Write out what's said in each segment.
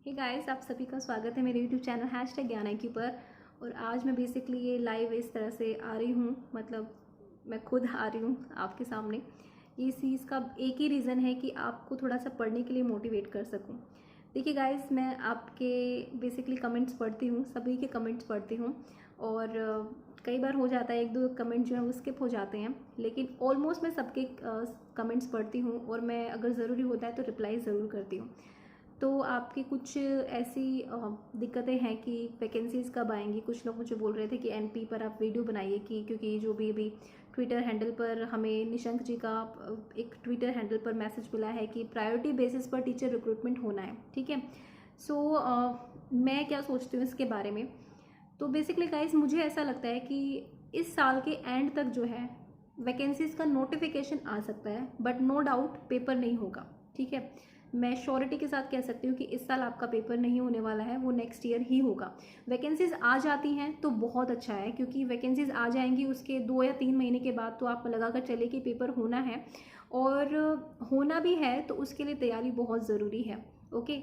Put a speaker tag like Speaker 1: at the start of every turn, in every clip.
Speaker 1: Hey guys, आप सभी का स्वागत है मेरे यूट्यूब चैनल #ज्ञान पर। और आज मैं बेसिकली ये लाइव इस तरह से आ रही हूँ, मतलब मैं खुद आ रही हूँ आपके सामने। ये चीज़ का एक ही रीज़न है कि आपको थोड़ा सा पढ़ने के लिए मोटिवेट कर सकूँ। देखिए गाइस, मैं आपके बेसिकली कमेंट्स पढ़ती हूँ, सभी के कमेंट्स पढ़ती हूँ। और कई बार हो जाता है एक दो कमेंट जो है वो स्किप हो जाते हैं, लेकिन ऑलमोस्ट मैं सबके कमेंट्स पढ़ती हूँ और मैं अगर ज़रूरी होता है तो रिप्लाई ज़रूर करती हूँ। तो आपकी कुछ ऐसी दिक्कतें हैं कि वैकेंसीज़ कब आएंगी। कुछ लोग मुझे बोल रहे थे कि एनपी पर आप वीडियो बनाइए, कि क्योंकि जो भी अभी ट्विटर हैंडल पर हमें निशंक जी का एक ट्विटर हैंडल पर मैसेज मिला है कि प्रायोरिटी बेसिस पर टीचर रिक्रूटमेंट होना है। ठीक है। सो मैं क्या सोचती हूँ इसके बारे में। तो बेसिकली गाइस, मुझे ऐसा लगता है कि इस साल के एंड तक जो है वैकेंसीज़ का नोटिफिकेशन आ सकता है, बट नो डाउट पेपर नहीं होगा। ठीक है। मैं श्योरिटी के साथ कह सकती हूँ कि इस साल आपका पेपर नहीं होने वाला है, वो नेक्स्ट ईयर ही होगा। वैकेंसीज आ जाती हैं तो बहुत अच्छा है, क्योंकि वैकेंसीज आ जाएंगी उसके 2 या 3 महीने के बाद तो आप लगा कर चले कि पेपर होना है। और होना भी है तो उसके लिए तैयारी बहुत ज़रूरी है। ओके।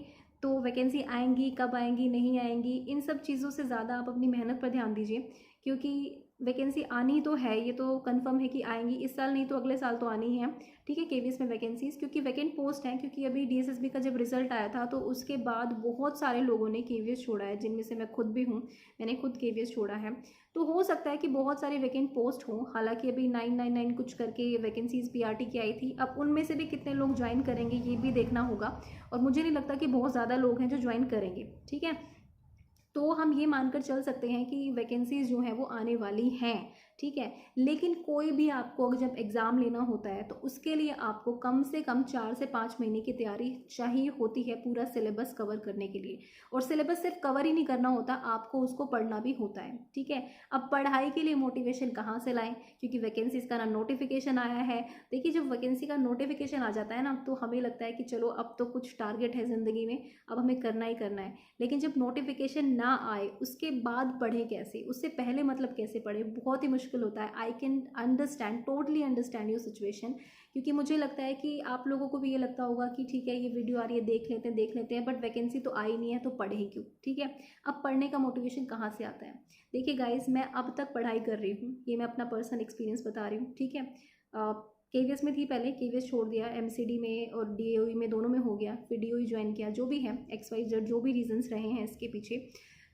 Speaker 1: तो वैकेंसी आएंगी, कब आएंगी, नहीं आएंगी, इन सब चीज़ों से ज़्यादा आप अपनी मेहनत पर ध्यान दीजिए, क्योंकि वैकेंसी आनी तो है, ये तो कंफर्म है कि आएंगी। इस साल नहीं तो अगले साल तो आनी ही है। ठीक है। केवीएस में वैकेंसीज, क्योंकि वैकेंट पोस्ट हैं, क्योंकि अभी डीएसएसबी का जब रिजल्ट आया था तो उसके बाद बहुत सारे लोगों ने केवीएस छोड़ा है, जिनमें से मैं खुद भी हूँ। मैंने खुद केवीएस छोड़ा है। तो हो सकता है कि बहुत सारी वैकेंट पोस्ट हों। हालांकि अभी 999 कुछ करके वैकेंसीज पीआरटी की आई थी, अब उनमें से भी कितने लोग ज्वाइन करेंगे ये भी देखना होगा। और मुझे नहीं लगता कि बहुत ज़्यादा लोग हैं जो ज्वाइन करेंगे। ठीक है। तो हम ये मानकर चल सकते हैं कि वैकेंसीज जो हैं वो आने वाली हैं। ठीक है। लेकिन कोई भी आपको अगर जब एग्ज़ाम लेना होता है तो उसके लिए आपको कम से कम 4 से 5 महीने की तैयारी चाहिए होती है, पूरा सिलेबस कवर करने के लिए। और सिलेबस सिर्फ कवर ही नहीं करना होता, आपको उसको पढ़ना भी होता है। ठीक है। अब पढ़ाई के लिए मोटिवेशन कहाँ से लाएं, क्योंकि वैकेंसीज का ना नोटिफिकेशन आया है। देखिए, जब वैकेंसी का नोटिफिकेशन आ जाता है ना, तो हमें लगता है कि चलो अब तो कुछ टारगेट है ज़िंदगी में, अब हमें करना ही करना है। लेकिन जब नोटिफिकेशन ना आए उसके बाद पढ़ें कैसे, उससे पहले मतलब कैसे पढ़ें, बहुत ही मुश्किल होता है। I can understand, totally understand your situation, क्योंकि मुझे लगता है कि आप लोगों को भी ये लगता होगा कि ठीक है ये वीडियो आ रही है, देख लेते हैं, बट वैकेंसी तो आई नहीं है तो पढ़े ही क्यों। ठीक है। अब पढ़ने का मोटिवेशन कहाँ से आता है। देखिए गाइज, मैं अब तक पढ़ाई कर रही हूँ, ये मैं अपना पर्सनल एक्सपीरियंस बता रही हूँ। ठीक है। केवीएस में थी पहले, केवीएस छोड़ दिया, एमसीडी में और डीएओई में दोनों में हो गया, फिर डीओई ज्वाइन किया। जो भी है XYZ, जो भी रीजंस रहे हैं इसके पीछे,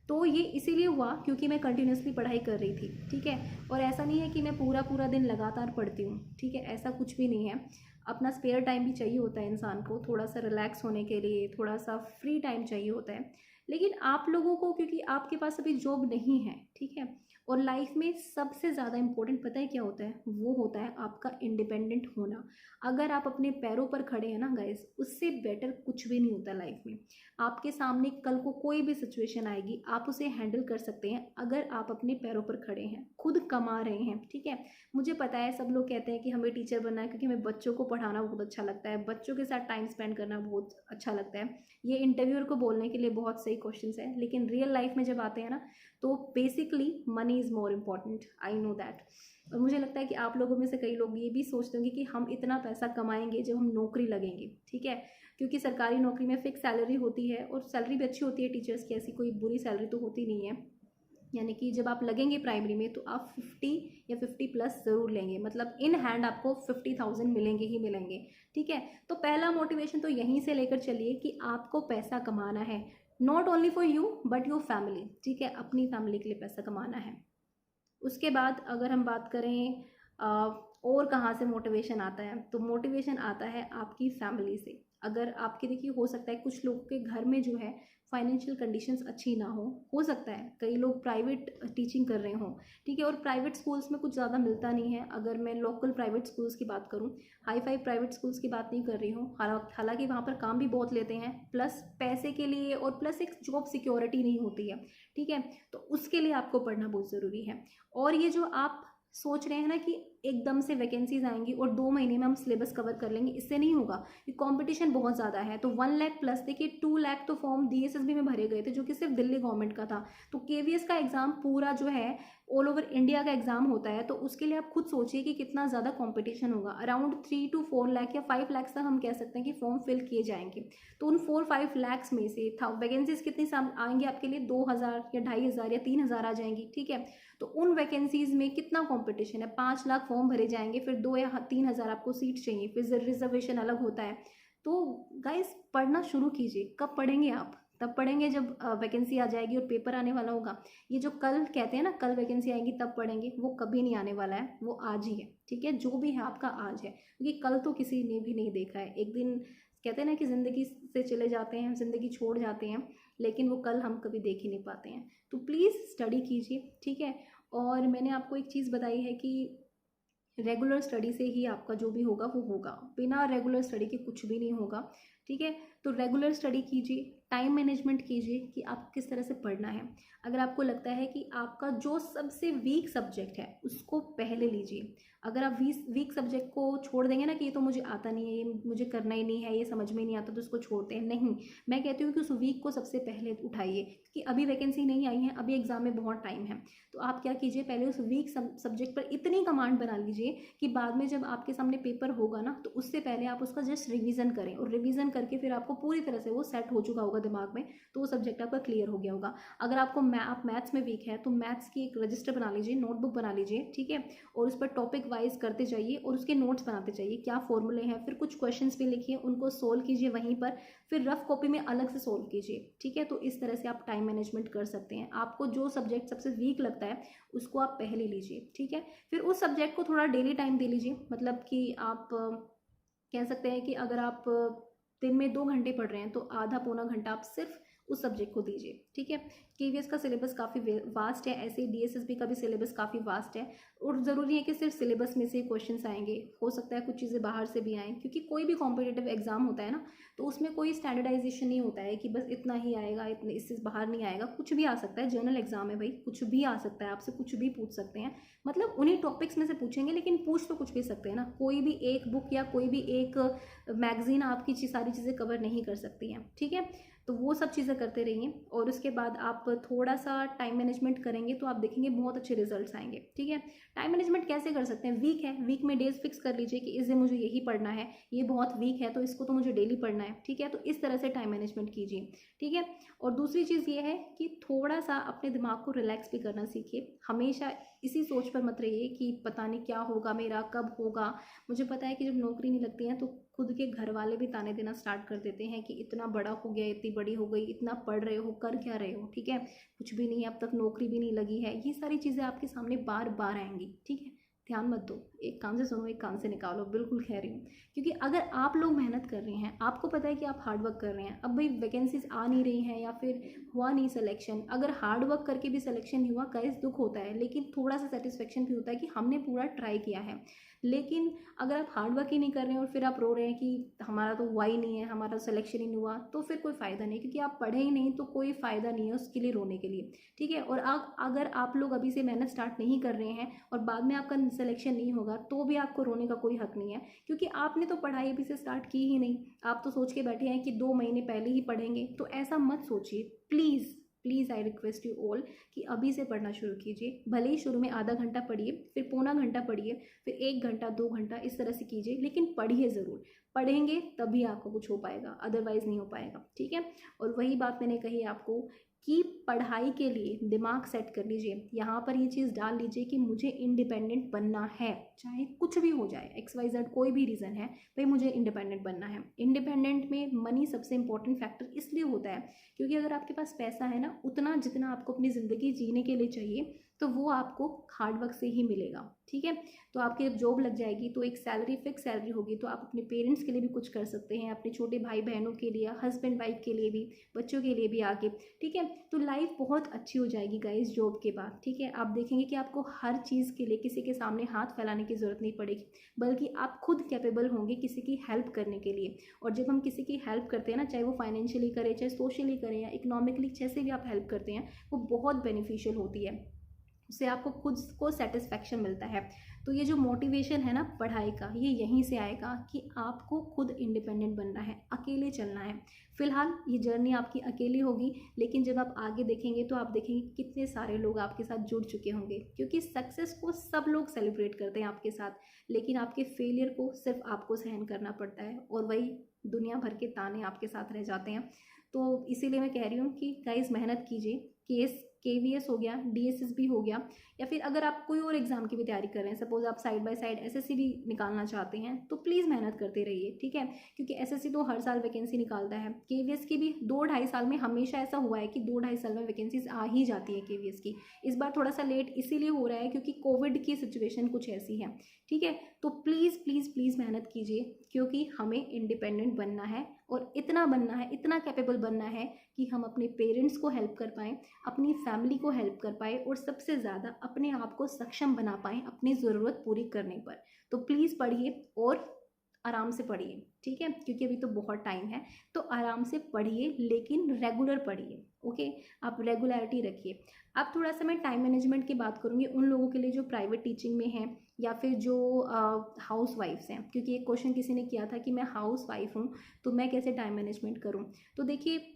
Speaker 1: तो ये इसीलिए हुआ क्योंकि मैं कंटिन्यूसली पढ़ाई कर रही थी। ठीक है। और ऐसा नहीं है कि मैं पूरा पूरा दिन लगातार पढ़ती हूँ। ठीक है। ऐसा कुछ भी नहीं है। अपना स्पेयर टाइम भी चाहिए होता है इंसान को, थोड़ा सा रिलैक्स होने के लिए, थोड़ा सा फ्री टाइम चाहिए होता है। लेकिन आप लोगों को, क्योंकि आपके पास अभी जॉब नहीं है, ठीक है, और लाइफ में सबसे ज़्यादा इंपॉर्टेंट पता है क्या होता है, वो होता है आपका इंडिपेंडेंट होना। अगर आप अपने पैरों पर खड़े हैं ना गाइस, उससे बेटर कुछ भी नहीं होता लाइफ में। आपके सामने कल को कोई भी सिचुएशन आएगी, आप उसे हैंडल कर सकते हैं अगर आप अपने पैरों पर खड़े हैं, खुद कमा रहे हैं। ठीक है। मुझे पता है सब लोग कहते हैं कि हमें टीचर बनना है क्योंकि हमें बच्चों को पढ़ाना बहुत अच्छा लगता है, बच्चों के साथ टाइम स्पेंड करना बहुत अच्छा लगता है। ये इंटरव्यूअर को बोलने के लिए बहुत सही क्वेश्चंस है, लेकिन रियल लाइफ में जब आते हैं ना, तो basically money is more important, I know that. और मुझे लगता है कि आप लोगों में से कई लोग ये भी सोचते होंगे कि हम इतना पैसा कमाएंगे जब हम नौकरी लगेंगे। ठीक है। क्योंकि सरकारी नौकरी में फिक्स सैलरी होती है और सैलरी भी अच्छी होती है टीचर्स की, ऐसी कोई बुरी सैलरी तो होती नहीं है। यानी कि जब आप लगेंगे प्राइमरी में तो आप 50 या 50+ ज़रूर लेंगे, मतलब इन हैंड आपको 50,000 मिलेंगे ही मिलेंगे। ठीक है। तो पहला मोटिवेशन तो यहीं से लेकर चलिए कि आपको पैसा कमाना है, not only for you but your family. ठीक है। अपनी फैमिली के लिए पैसा कमाना है। उसके बाद अगर हम बात करें और कहाँ से मोटिवेशन आता है, तो मोटिवेशन आता है आपकी फैमिली से। अगर आपके, देखिए, हो सकता है कुछ लोगों के घर में जो है फाइनेंशियल कंडीशंस अच्छी ना हो सकता है कई लोग प्राइवेट टीचिंग कर रहे हों। ठीक है। और प्राइवेट स्कूल्स में कुछ ज़्यादा मिलता नहीं है। अगर मैं लोकल प्राइवेट स्कूल्स की बात करूँ, हाई फाई प्राइवेट स्कूल्स की बात नहीं कर रही हूँ, हालांकि वहाँ पर काम भी बहुत लेते हैं, प्लस पैसे के लिए, और प्लस एक जॉब सिक्योरिटी नहीं होती है। ठीक है। तो उसके लिए आपको पढ़ना बहुत ज़रूरी है। और ये जो आप सोच रहे हैं ना कि एकदम से वैकेंसीज आएंगी और 2 महीने में हम सिलेबस कवर कर लेंगे, इससे नहीं होगा। ये कंपटीशन बहुत ज़्यादा है। तो 1 लाख प्लस, देखिए 2 लाख तो फॉर्म DSSB में भरे गए थे जो कि सिर्फ दिल्ली गवर्नमेंट का था। तो KVS का एग्ज़ाम पूरा जो है ऑल ओवर इंडिया का एग्जाम होता है, तो उसके लिए आप खुद सोचिए कि कितना ज़्यादा कंपटीशन होगा। अराउंड 3 to 4 लाख या 5 लाख तक हम कह सकते हैं कि फॉर्म फिल किए जाएंगे। तो उन 4-5 लाख में से वैकेंसीज कितनी आएंगी आपके लिए, 2000 या 2500 या 3000 आ जाएंगी, ठीक है। तो उन वैकेंसीज में कितना कंपटीशन है, 5 लाख फॉर्म भरे जाएंगे, फिर 2 या 3000 आपको सीट चाहिए, फिर रिजर्वेशन अलग होता है। तो गाइस पढ़ना शुरू कीजिए। कब पढ़ेंगे आप, तब पढ़ेंगे जब वैकेंसी आ जाएगी और पेपर आने वाला होगा। ये जो कल कहते हैं ना, कल वैकेंसी आएगी तब पढ़ेंगे, वो कभी नहीं आने वाला है, वो आज ही है, ठीक है। जो भी है आपका आज है, क्योंकि कल तो किसी ने भी नहीं देखा है। एक दिन कहते हैं ना कि ज़िंदगी से चले जाते हैं, ज़िंदगी छोड़ जाते हैं, लेकिन वो कल हम कभी देख ही नहीं पाते हैं। तो प्लीज़ स्टडी कीजिए, ठीक है। और मैंने आपको एक चीज़ बताई है कि रेगुलर स्टडी से ही आपका जो भी होगा वो होगा, बिना रेगुलर स्टडी के कुछ भी नहीं होगा, ठीक है। तो रेगुलर स्टडी कीजिए, टाइम मैनेजमेंट कीजिए कि आप किस तरह से पढ़ना है। अगर आपको लगता है कि आपका जो सबसे वीक सब्जेक्ट है उसको पहले लीजिए। अगर आप वीक सब्जेक्ट को छोड़ देंगे ना कि ये तो मुझे आता नहीं है, ये मुझे करना ही नहीं है, ये समझ में नहीं आता, तो उसको छोड़ते हैं, नहीं। मैं कहती हूँ कि उस वीक को सबसे पहले उठाइए, क्योंकि अभी वैकेंसी नहीं आई है, अभी एग्जाम में बहुत टाइम है। तो आप क्या कीजिए, पहले उस वीक सब्जेक्ट पर इतनी कमांड बना लीजिए कि बाद में जब आपके सामने पेपर होगा ना, तो उससे पहले आप उसका जस्ट रिवीजन करें, और रिवीजन करके फिर आपको पूरी तरह से वो सेट हो चुका होगा दिमाग में, तो वो सब्जेक्ट आपका क्लियर हो गया होगा। अगर आपको आप मैथ्स में वीक है तो मैथ्स की एक रजिस्टर बना लीजिए, नोटबुक बना लीजिए, ठीक है। और उस पर टॉपिक वाइज करते जाइए और उसके नोट्स बनाते जाइए, क्या फॉर्मूले हैं, फिर कुछ क्वेश्चंस भी लिखिए, उनको सोल्व कीजिए वहीं पर, फिर रफ कॉपी में अलग से सोल्व कीजिए, ठीक है। तो इस तरह से आप टाइम मैनेजमेंट कर सकते हैं। आपको जो सब्जेक्ट सबसे वीक लगता है उसको आप पहले लीजिए, ठीक है। फिर उस सब्जेक्ट को थोड़ा डेली टाइम दे लीजिए, मतलब कि आप कह सकते हैं कि अगर आप दिन में 2 घंटे पढ़ रहे हैं तो आधा पौना घंटा आप सिर्फ उस सब्जेक्ट को दीजिए, ठीक है। KVS का सिलेबस काफ़ी वास्ट है, ऐसे ही DSSB का भी सिलेबस काफ़ी वास्ट है, और ज़रूरी है कि सिर्फ सिलेबस में से क्वेश्चंस आएंगे, हो सकता है कुछ चीज़ें बाहर से भी आएँ, क्योंकि कोई भी कॉम्पिटिटिव एग्जाम होता है ना, तो उसमें कोई स्टैंडर्डाइजेशन नहीं होता है कि बस इतना ही आएगा, इतने इससे बाहर नहीं आएगा, कुछ भी आ सकता है। जर्नल एग्जाम है भाई, कुछ भी आ सकता है, आपसे कुछ भी पूछ सकते हैं, मतलब उन्हीं टॉपिक्स में से पूछेंगे, लेकिन पूछ तो कुछ भी सकते हैं ना। कोई भी एक बुक या कोई भी एक मैगजीन आपकी सारी चीज़ें कवर नहीं कर सकती हैं, ठीक है। तो वो सब चीज़ें करते रहिए, और उसके बाद आप थोड़ा सा टाइम मैनेजमेंट करेंगे तो आप देखेंगे बहुत अच्छे रिजल्ट्स आएंगे, ठीक है। टाइम मैनेजमेंट कैसे कर सकते हैं, वीक है, वीक में डेज फिक्स कर लीजिए कि इस दिन मुझे यही पढ़ना है, ये बहुत वीक है तो इसको तो मुझे डेली पढ़ना है, ठीक है। तो इस तरह से टाइम मैनेजमेंट कीजिए, ठीक है। और दूसरी चीज़ ये है कि थोड़ा सा अपने दिमाग को रिलैक्स भी करना सीखिए। हमेशा इसी सोच पर मत रहिए कि पता नहीं क्या होगा मेरा, कब होगा। मुझे पता है कि जब नौकरी नहीं लगती है तो खुद के घर वाले भी ताने देना स्टार्ट कर देते हैं कि इतना बड़ा हो गया, इतनी बड़ी हो गई, इतना पढ़ रहे हो, कर क्या रहे हो, ठीक है, कुछ भी नहीं, अब तक नौकरी भी नहीं लगी है। ये सारी चीज़ें आपके सामने बार बार आएंगी, ठीक है। ध्यान मत दो, एक कान से सुनो एक कान से निकालो, बिल्कुल कह रही हूँ। क्योंकि अगर आप लोग मेहनत कर रहे हैं, आपको पता है कि आप हार्ड वर्क कर रहे हैं, अब भाई वैकेंसीज आ नहीं रही हैं या फिर हुआ नहीं सिलेक्शन, अगर हार्ड वर्क करके भी सिलेक्शन नहीं हुआ, गाइस दुख होता है, लेकिन थोड़ा सा सेटिस्फेक्शन भी होता है कि हमने पूरा ट्राई किया है। लेकिन अगर आप हार्ड वर्क ही नहीं कर रहे हैं और फिर आप रो रहे हैं कि हमारा तो हुआ ही नहीं है, हमारा सिलेक्शन ही नहीं हुआ, तो फिर कोई फ़ायदा नहीं, क्योंकि आप पढ़े ही नहीं, तो कोई फ़ायदा नहीं है उसके लिए रोने के लिए, ठीक है। और अगर आप लोग अभी से मेहनत स्टार्ट नहीं कर रहे हैं और बाद में आपका सिलेक्शन नहीं होगा, तो भी आपको रोने का कोई हक नहीं है, क्योंकि आपने तो पढ़ाई अभी से स्टार्ट की ही नहीं। आप तो सोच के बैठे हैं कि 2 महीने पहले ही पढ़ेंगे, तो ऐसा मत सोचिए please. Please I request you all कि अभी से पढ़ना शुरू कीजिए। भले ही शुरू में आधा घंटा पढ़िए, फिर पौना घंटा पढ़िए, फिर 1 घंटा 2 घंटा, इस तरह से कीजिए, लेकिन पढ़िए ज़रूर। पढ़ेंगे तभी आपको कुछ हो पाएगा, अदरवाइज़ नहीं हो पाएगा, ठीक है। और वही बात मैंने कही आपको कि पढ़ाई के लिए दिमाग सेट कर लीजिए, यहाँ पर ये चीज़ डाल लीजिए कि मुझे इंडिपेंडेंट बनना है, चाहे कुछ भी हो जाए, XYZ कोई भी रीज़न है, भाई मुझे इंडिपेंडेंट बनना है। इंडिपेंडेंट में मनी सबसे इंपॉर्टेंट फैक्टर इसलिए होता है क्योंकि अगर आपके पास पैसा है ना, उतना जितना आपको अपनी ज़िंदगी जीने के लिए चाहिए, तो वो आपको हार्ड वर्क से ही मिलेगा, ठीक है। तो आपकी जब जॉब लग जाएगी तो एक सैलरी, फिक्स सैलरी होगी, तो आप अपने पेरेंट्स के लिए भी कुछ कर सकते हैं, अपने छोटे भाई बहनों के लिए, हस्बैंड वाइफ के लिए भी, बच्चों के लिए भी आगे, ठीक है। तो लाइफ बहुत अच्छी हो जाएगी गाइस जॉब के बाद, ठीक है। आप देखेंगे कि आपको हर चीज़ के लिए किसी के सामने हाथ फैलाने की ज़रूरत नहीं पड़ेगी, बल्कि आप खुद कैपेबल होंगे किसी की हेल्प करने के लिए। और जब हम किसी की हेल्प करते हैं ना, चाहे वो फाइनेंशियली करें, चाहे सोशली करें या इकोनॉमिकली, जैसे भी आप हेल्प करते हैं, वो बहुत बेनिफिशियल होती है, उससे आपको खुद को सेटिस्फेक्शन मिलता है। तो ये जो मोटिवेशन है ना पढ़ाई का, ये यहीं से आएगा कि आपको खुद इंडिपेंडेंट बनना है, अकेले चलना है। फिलहाल ये जर्नी आपकी अकेली होगी, लेकिन जब आप आगे देखेंगे तो आप देखेंगे कितने सारे लोग आपके साथ जुड़ चुके होंगे, क्योंकि सक्सेस को सब लोग सेलिब्रेट करते हैं आपके साथ, लेकिन आपके फेलियर को सिर्फ आपको सहन करना पड़ता है, और वही दुनिया भर के ताने आपके साथ रह जाते हैं। तो इसीलिए मैं कह रही हूँ कि गाइस मेहनत कीजिए। KVS हो गया, DSSB हो गया, या फिर अगर आप कोई और एग्ज़ाम की भी तैयारी कर रहे हैं, सपोज आप साइड बाय साइड SSC भी निकालना चाहते हैं, तो प्लीज़ मेहनत करते रहिए, ठीक है। क्योंकि SSC तो हर साल वैकेंसी निकालता है, KVS की भी 2-2.5 साल में हमेशा ऐसा हुआ है कि 2-2.5 साल में वैकेंसीज आ ही जाती है KVS की। इस बार थोड़ा सा लेट इसीलिए हो रहा है क्योंकि कोविड की सिचुएशन कुछ ऐसी है, ठीक है। तो प्लीज़ प्लीज़ प्लीज़ मेहनत कीजिए, क्योंकि हमें इंडिपेंडेंट बनना है, और इतना बनना है, इतना कैपेबल बनना है कि हम अपने पेरेंट्स को हेल्प कर पाएँ, अपनी फैमिली को हेल्प कर पाए, और सबसे ज़्यादा अपने आप को सक्षम बना पाएँ अपनी ज़रूरत पूरी करने पर। तो प्लीज़ पढ़िए, और आराम से पढ़िए, ठीक है, क्योंकि अभी तो बहुत टाइम है। तो आराम से पढ़िए, लेकिन रेगुलर पढ़िए, ओके। आप रेगुलरिटी रखिए। अब थोड़ा सा मैं टाइम मैनेजमेंट की बात करूँगी उन लोगों के लिए जो प्राइवेट टीचिंग में हैं, या फिर जो हाउस वाइफ्स हैं, क्योंकि एक क्वेश्चन किसी ने किया था कि मैं हाउस वाइफ हूँ तो मैं कैसे टाइम मैनेजमेंट करूँ। तो देखिए,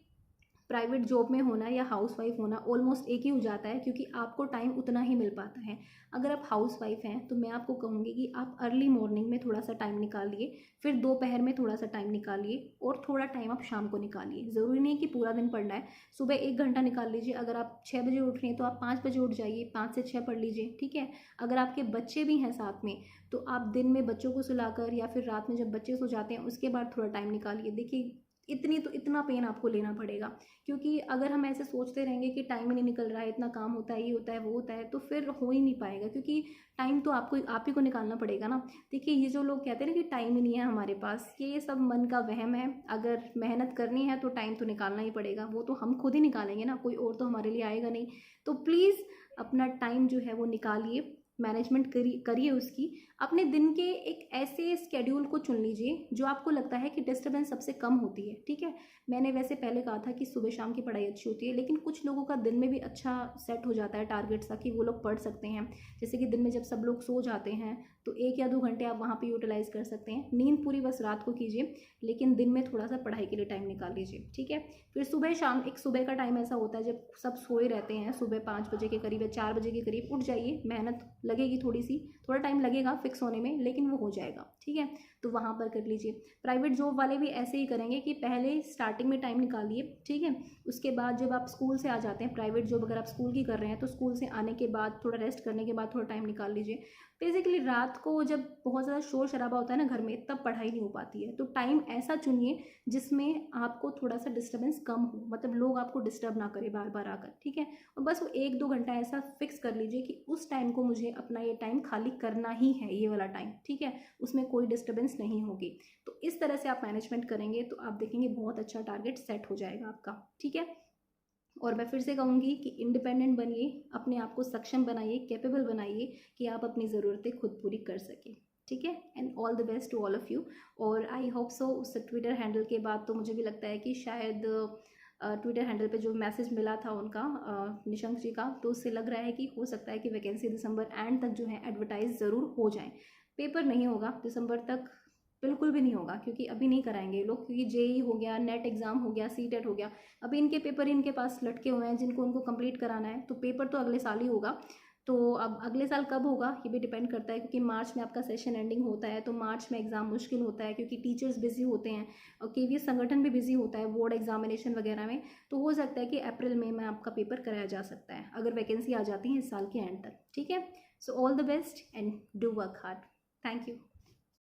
Speaker 1: प्राइवेट जॉब में होना या हाउस वाइफ होना ऑलमोस्ट एक ही हो जाता है, क्योंकि आपको टाइम उतना ही मिल पाता है। अगर आप हाउस वाइफ हैं तो मैं आपको कहूँगी कि आप अर्ली मॉर्निंग में थोड़ा सा टाइम निकालिए, फिर दोपहर में थोड़ा सा टाइम निकालिए, और थोड़ा टाइम आप शाम को निकालिए। ज़रूरी नहीं है कि पूरा दिन पढ़ना है, सुबह 1 घंटा निकाल लीजिए। अगर आप 6 बजे उठ रहे हैं तो आप 5 बजे उठ जाइए, 5 से 6 पढ़ लीजिए, ठीक है। अगर आपके बच्चे भी हैं साथ में, तो आप दिन में बच्चों को सुलाकर या फिर रात में जब बच्चे सो जाते हैं उसके बाद थोड़ा टाइम निकालिए। देखिए, इतना पेन आपको लेना पड़ेगा, क्योंकि अगर हम ऐसे सोचते रहेंगे कि टाइम ही नहीं निकल रहा है, इतना काम होता है, ये होता है, वो होता है, तो फिर हो ही नहीं पाएगा, क्योंकि टाइम तो आप ही को निकालना पड़ेगा ना। देखिए, ये जो लोग कहते हैं ना कि टाइम ही नहीं है हमारे पास, ये सब मन का वहम है। अगर मेहनत करनी है तो टाइम तो निकालना ही पड़ेगा, वो तो हम खुद ही निकालेंगे ना, कोई और तो हमारे लिए आएगा नहीं। तो प्लीज़ अपना टाइम जो है वो निकालिए, मैनेजमेंट करिए उसकी। अपने दिन के एक ऐसे स्केड्यूल को चुन लीजिए जो आपको लगता है कि डिस्टर्बेंस सबसे कम होती है, ठीक है। मैंने वैसे पहले कहा था कि सुबह शाम की पढ़ाई अच्छी होती है, लेकिन कुछ लोगों का दिन में भी अच्छा सेट हो जाता है टारगेट सा, कि वो लोग पढ़ सकते हैं। जैसे कि दिन में जब सब लोग सो जाते हैं तो 1 या 2 घंटे आप वहाँ पे यूटिलाइज़ कर सकते हैं। नींद पूरी बस रात को कीजिए, लेकिन दिन में थोड़ा सा पढ़ाई के लिए टाइम निकाल लीजिए, ठीक है। फिर सुबह शाम, एक सुबह का टाइम ऐसा होता है जब सब सोए रहते हैं, सुबह 5 बजे के करीब या 4 बजे के करीब उठ जाइए। मेहनत लगेगी थोड़ा टाइम लगेगा फिक्स होने में, लेकिन वो हो जाएगा, ठीक है। तो वहाँ पर कर लीजिए। प्राइवेट जॉब वाले भी ऐसे ही करेंगे कि पहले स्टार्टिंग में टाइम निकालिए, ठीक है। उसके बाद जब आप स्कूल से आ जाते हैं, प्राइवेट जॉब अगर आप स्कूल की कर रहे हैं तो स्कूल से आने के बाद थोड़ा रेस्ट करने के बाद थोड़ा टाइम निकाल लीजिए। बेसिकली रात को जब बहुत ज़्यादा शोर शराबा होता है ना घर में, तब पढ़ाई नहीं हो पाती है। तो टाइम ऐसा चुनिए जिसमें आपको थोड़ा सा डिस्टर्बेंस कम हो, मतलब लोग आपको डिस्टर्ब ना करें बार बार आकर, ठीक है। और बस वो 1-2 घंटा ऐसा फिक्स कर लीजिए कि उस टाइम को मुझे अपना ये टाइम खाली करना ही है, ये वाला टाइम, ठीक है। उसमें कोई डिस्टर्बेंस नहीं होगी। तो इस तरह से आप मैनेजमेंट करेंगे तो आप देखेंगे बहुत अच्छा टारगेट सेट हो जाएगा आपका, ठीक है। और मैं फिर से कहूँगी कि इंडिपेंडेंट बनिए, अपने आप को सक्षम बनाइए, कैपेबल बनाइए, कि आप अपनी ज़रूरतें खुद पूरी कर सकें, ठीक है। And all the best to all of you. और आई होप सो, उस ट्विटर हैंडल के बाद तो मुझे भी लगता है कि शायद ट्विटर हैंडल पे जो मैसेज मिला था उनका निशंक जी का, तो उससे लग रहा है कि हो सकता है कि वैकेंसी दिसंबर एंड तक जो है एडवर्टाइज ज़रूर हो जाए। पेपर नहीं होगा दिसंबर तक, बिल्कुल भी नहीं होगा, क्योंकि अभी नहीं कराएंगे ये लोग, क्योंकि JEE हो गया, नेट एग्ज़ाम हो गया, CTET हो गया, अभी इनके पेपर इनके पास लटके हुए हैं जिनको उनको कंप्लीट कराना है। तो पेपर तो अगले साल ही होगा। तो अब अगले साल कब होगा ये भी डिपेंड करता है, क्योंकि मार्च में आपका सेशन एंडिंग होता है, तो मार्च में एग्ज़ाम मुश्किल होता है, क्योंकि टीचर्स बिजी होते हैं और KVS संगठन भी बिजी होता है बोर्ड एग्जामिनेशन वगैरह में। तो हो सकता है कि अप्रैल में आपका पेपर कराया जा सकता है, अगर वैकेंसी आ जाती है इस साल के एंड तक, ठीक है। So all the best and do work hard. Thank you.